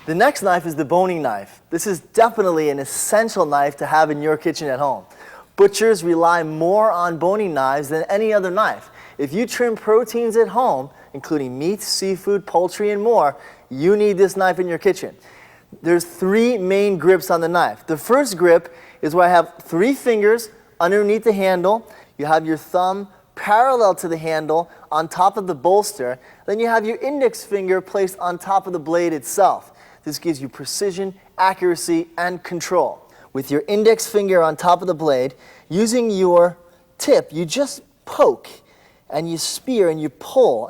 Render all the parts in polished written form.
The next knife is the boning knife. This is definitely an essential knife to have in your kitchen at home. Butchers rely more on boning knives than any other knife. If you trim proteins at home, including meat, seafood, poultry, and more, you need this knife in your kitchen. There's 3 main grips on the knife. The first grip is where I have 3 fingers underneath the handle. You have your thumb parallel to the handle on top of the bolster. Then you have your index finger placed on top of the blade itself. This gives you precision, accuracy, and control. With your index finger on top of the blade, using your tip, you just poke and you spear and you pull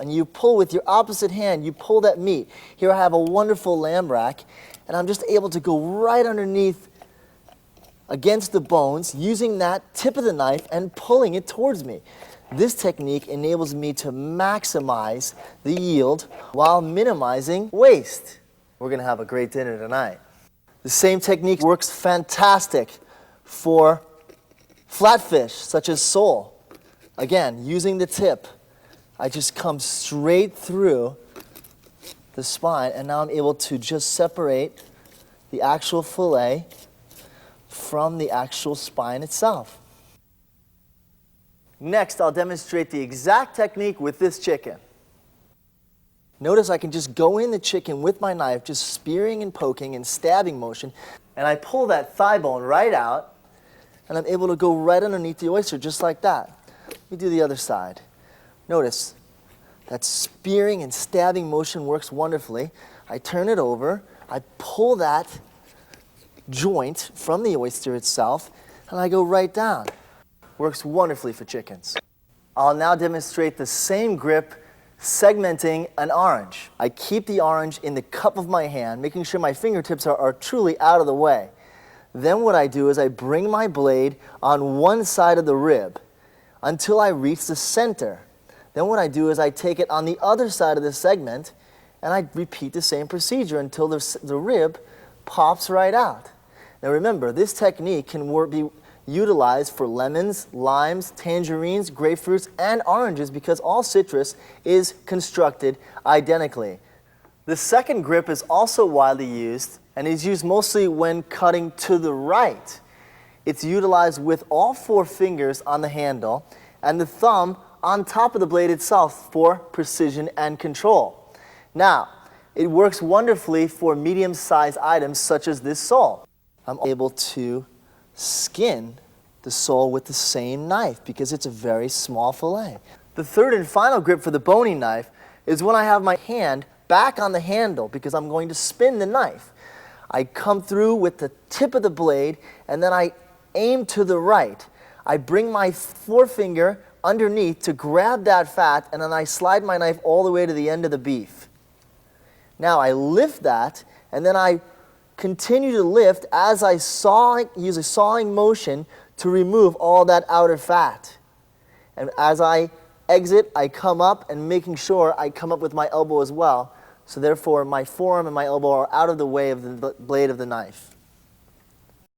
with your opposite hand, you pull that meat. Here I have a wonderful lamb rack, and I'm just able to go right underneath against the bones using that tip of the knife and pulling it towards me. This technique enables me to maximize the yield while minimizing waste. We're going to have a great dinner tonight. The same technique works fantastic for flatfish, such as sole. Again, using the tip, I just come straight through the spine, and now I'm able to just separate the actual fillet from the actual spine itself. Next, I'll demonstrate the exact technique with this chicken. Notice I can just go in the chicken with my knife, just spearing and poking and stabbing motion, and I pull that thigh bone right out, and I'm able to go right underneath the oyster just like that. Let me do the other side. Notice that spearing and stabbing motion works wonderfully. I turn it over, I pull that joint from the oyster itself, and I go right down. Works wonderfully for chickens. I'll now demonstrate the same grip segmenting an orange. I keep the orange in the cup of my hand, making sure my fingertips are truly out of the way. Then what I do is I bring my blade on one side of the rib until I reach the center. Then what I do is I take it on the other side of the segment, and I repeat the same procedure until the rib pops right out. Now remember, this technique can be utilized for lemons, limes, tangerines, grapefruits, and oranges because all citrus is constructed identically. The second grip is also widely used and is used mostly when cutting to the right. It's utilized with all 4 fingers on the handle and the thumb on top of the blade itself for precision and control. Now, it works wonderfully for medium-sized items such as this sole. I'm able to skin the sole with the same knife because it's a very small fillet. The third and final grip for the boning knife is when I have my hand back on the handle because I'm going to spin the knife. I come through with the tip of the blade and then I aim to the right. I bring my forefinger underneath to grab that fat, and then I slide my knife all the way to the end of the beef. Now I lift that, and then I continue to lift as I use a sawing motion to remove all that outer fat. And as I exit, I come up, and making sure I come up with my elbow as well. So therefore, my forearm and my elbow are out of the way of the blade of the knife.